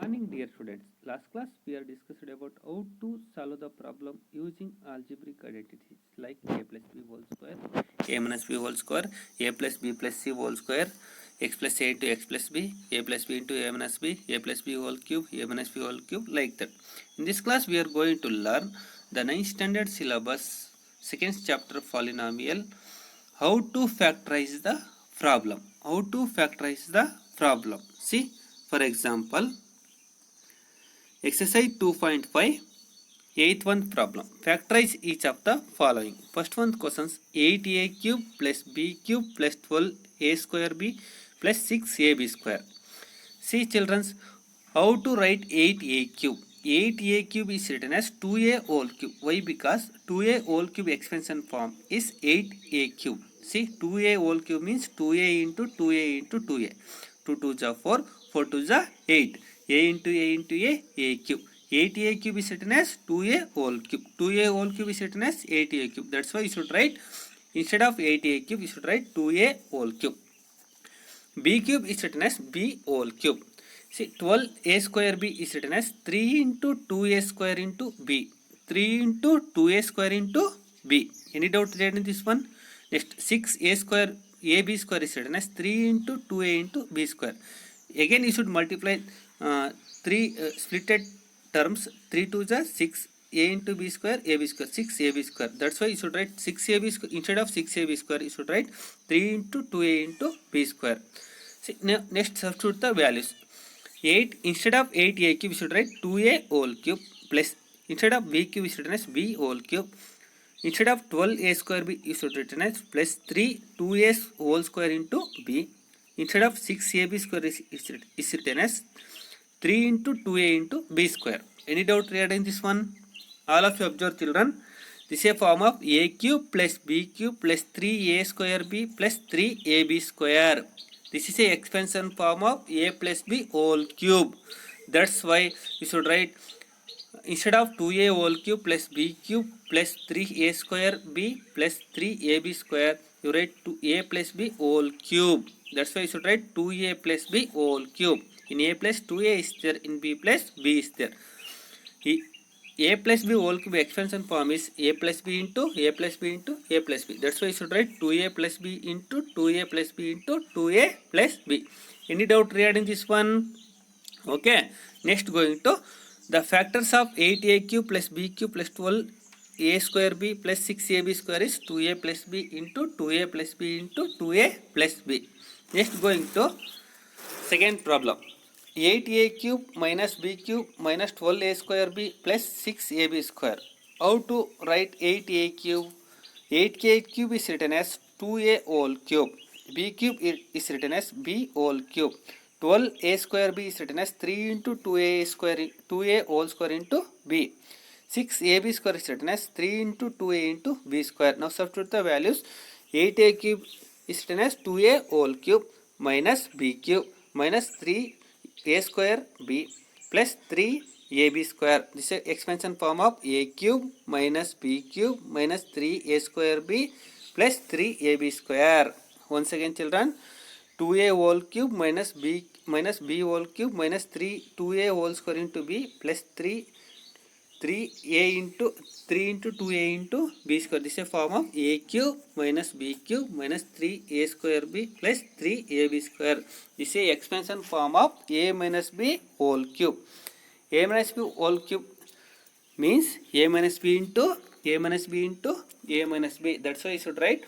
Morning, dear students. Last class we are discussed about how to solve the problem using algebraic identities like a plus b whole square, a minus b whole square, a plus b plus c whole square, x plus a into x plus b, a plus b into a minus b, a plus b whole cube, a minus b whole cube, like that. In this class we are going to learn the 9th standard syllabus, second chapter polynomial, how to factorize the problem. How to factorize the problem. See, for example, exercise 2.5, eighth one problem. Factorize each of the following. First one questions 8a cube plus b cube plus 12a square b plus 6ab square. See children, how to write 8a cube. 8a cube is written as 2a whole cube. Why? Because 2a whole cube expansion form is 8a cube. See, 2a whole cube means 2a into 2a into 2a. 2 2s are 4, 4 2s are 8. A into a into a cube. 8a cube is written as 2a whole cube. 2a whole cube is written as 8a cube. That's why you should write, instead of 8a cube, you should write 2a whole cube. B cube is written as b whole cube. See, 12a square b is written as 3 into 2a square into b. 3 into 2a square into b. Any doubt regarding this one? Next, 6a square ab square is written as 3 into 2a into b square. Again, you should multiply three splitted terms. 3 2 is 6. A into b square, ab square, 6ab square. That's why you should write 6ab square. Instead of 6ab square, you should write 3 into 2a into b square. See, next substitute the values. 8, instead of 8a cube, you should write 2a whole cube plus, instead of b cube, you should write as b whole cube. Instead of 12a square b, you should write as plus 3 2a whole square into b. Instead of 6ab square is written as 3 into 2a into b square. Any doubt regarding this one? All of you observe children. This is a form of a cube plus b cube plus 3a square b plus 3ab square. This is a expansion form of a plus b whole cube. That's why you should write, instead of 2a whole cube plus b cube plus 3a square b plus 3ab square, you write 2a plus b whole cube. That's why you should write 2a plus b whole cube. In a plus 2a is there, in b plus b is there. A plus b whole cube expansion form is a plus b into a plus b into a plus b. That's why you should write 2a plus b into 2a plus b into 2a plus b. Any doubt regarding this one? Okay. Next, going to the factors of 8a cube plus b cube plus 12a square b plus 6ab square is 2a plus b into 2a plus b into 2a plus b. Next, going to second problem. 8a cube minus b cube minus 12a square b plus 6ab square. How to write 8a cube? 8a cube is written as 2a whole cube. B cube is written as b whole cube. 12a square b is written as 3 into 2a square, 2a whole square into b. 6ab square is written as 3 into 2a into b square. Now substitute the values. 8a cube is written as 2a whole cube minus b cube minus 3a square b plus 3ab square. This is expansion form of a cube minus b cube minus 3a square b plus 3ab square. Once again children, 2a whole cube minus b whole cube minus 2a whole square into b plus 3a into 3 into 2a into b square. This is a form of a cube minus b cube minus 3a square b plus 3ab square. This is a expansion form of a minus b whole cube. A minus b whole cube means a minus b into a minus b into a minus b. That's why you should write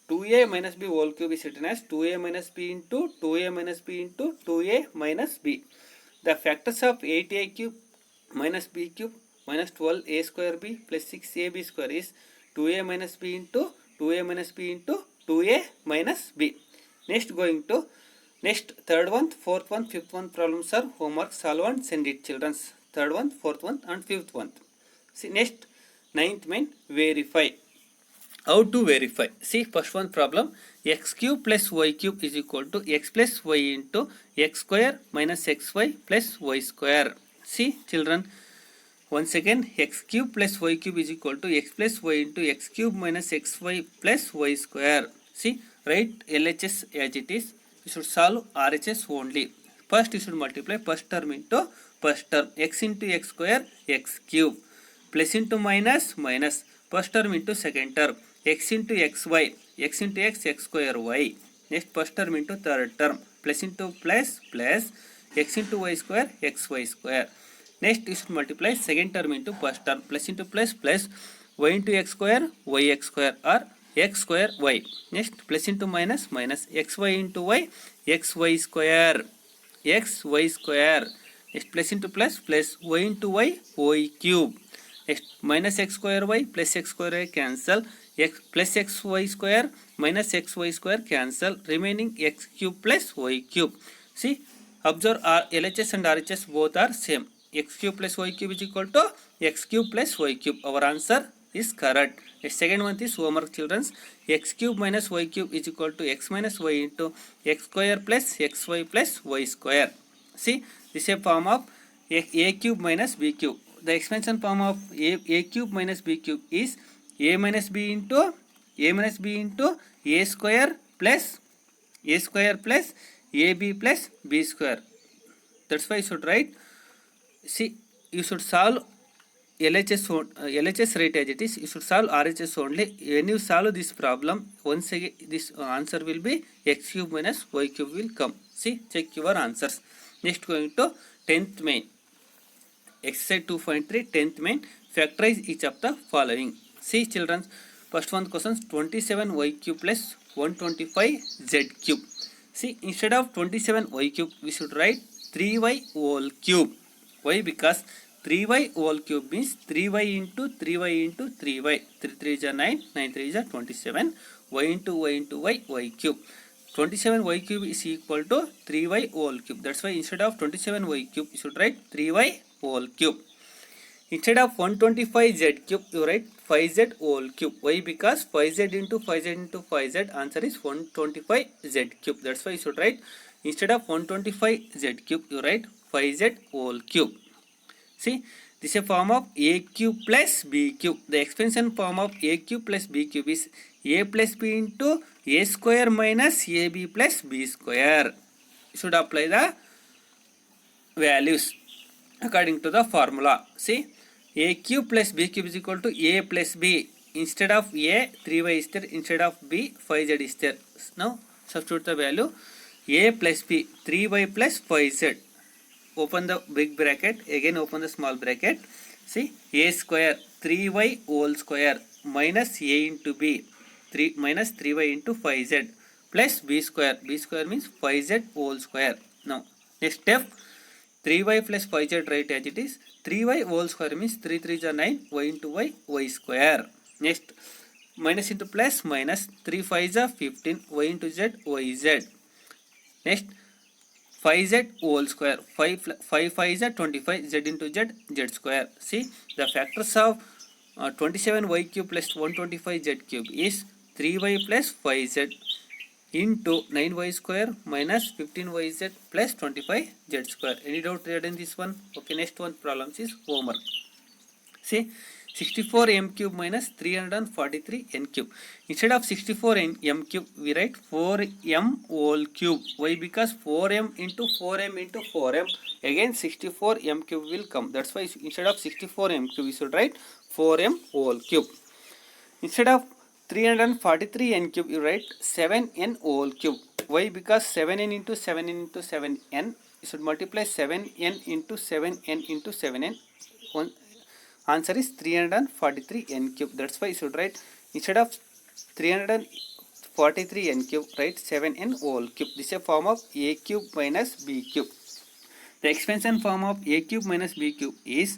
2a minus b whole cube is written as 2a minus b into 2a minus b into 2a minus b. The factors of 8a cube minus b cube minus 12a square b plus 6ab square is 2a minus b into 2a minus b into 2a minus b. Next, going to next third one, fourth one, fifth one problems are homework. Solve and send it children. Third one, fourth one and fifth one. See, next ninth main, verify. How to verify? See, first one problem, x cube plus y cube is equal to x plus y into x square minus xy plus y square. See children, once again, x cube plus y cube is equal to x plus y into x cube minus xy plus y square. See, write LHS as it is. You should solve RHS only. First you should multiply first term into first term. X into x square x cube plus into minus minus first term into second term. X into xy x into x square y. Next first term into third term plus into plus plus x into y square xy square. Next you should multiply second term into first term plus into plus plus y into x square or x square y. Next plus into minus minus xy into y xy square xy square. Next plus into plus plus y into y y cube. Next minus x square y plus x square y cancel. X plus xy square minus xy square cancel. Remaining x cube plus y cube. See, observe LHS and RHS both are same. X cube plus y cube is equal to x cube plus y cube. Our answer is correct. The second one is homework, children. X cube minus y cube is equal to x minus y into x square plus xy plus y square. See, this is a form of a cube minus b cube. The expansion form of a cube minus b cube is a minus b into a square plus ab plus b square. That's why you should write. See, you should solve LHS write as it is. You should solve RHS only. When you solve this problem, once again this answer will be x cube minus y cube will come. See, check your answers. Next going to 10th main. Exercise 2.3 10th main. Factorize each of the following. See children, first one questions 27y cube plus 125z cube. See, instead of 27y cube we should write 3y whole cube. Why? Because 3y whole cube means 3y into 3y into 3y. 3 3 is 9, 9 3 is 27. Y into y cube. 27y cube is equal to 3y whole cube. That's why instead of 27y cube you should write 3y whole cube. Instead of 125z cube you write 5z whole cube. Why? Because 5z into 5z into 5z answer is 125z cube. That's why you should write instead of 125z cube you write 5z whole cube. See, this is a form of a cube plus b cube. The expansion form of a cube plus b cube is a plus b into a square minus ab plus b square. You should apply the values according to the formula. See, a cube plus b cube is equal to a plus b. Instead of a, 3y is there. Instead of b, 5z is there. Now substitute the value. A plus b, 3y plus 5z. Open the big bracket, again open the small bracket. See, a square 3y whole square minus a into b 3 minus 3y into 5z plus b square. B square means 5z whole square. Now next step, 3y plus 5z write as it is. 3y whole square means 3 3 is 9, y into y square. Next minus into plus minus 3 5 is 15, y into z yz. Next 5z whole square, 5 5 is 25, z into z square. See, the factors of 27y cube plus 125z cube is 3y plus 5z into 9y square minus 15yz plus 25z square. Any doubt regarding this one? Okay, next one problems is homework. See, 64m cube minus 343n cube. Instead of 64m cube, we write 4m whole cube. Why? Because 4m into 4m into 4m, again 64m cube will come. That's why instead of 64m cube, we should write 4m whole cube. Instead of 343n cube, you write 7n whole cube. Why? Because 7n into 7n into 7n, you should multiply 7n into 7n into 7n. One answer is 343n cube. That's why you should write instead of 343n cube, write 7n whole cube. This is a form of a cube minus b cube. The expansion form of a cube minus b cube is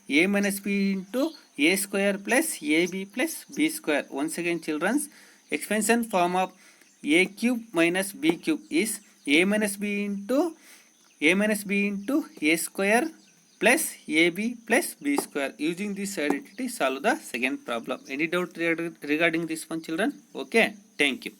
a minus b into a square plus ab plus b square. Once again children, expansion form of a cube minus b cube is a minus b into a square plus ab plus b square. Using this identity, solve the second problem. Any doubt regarding this one children? Okay, thank you.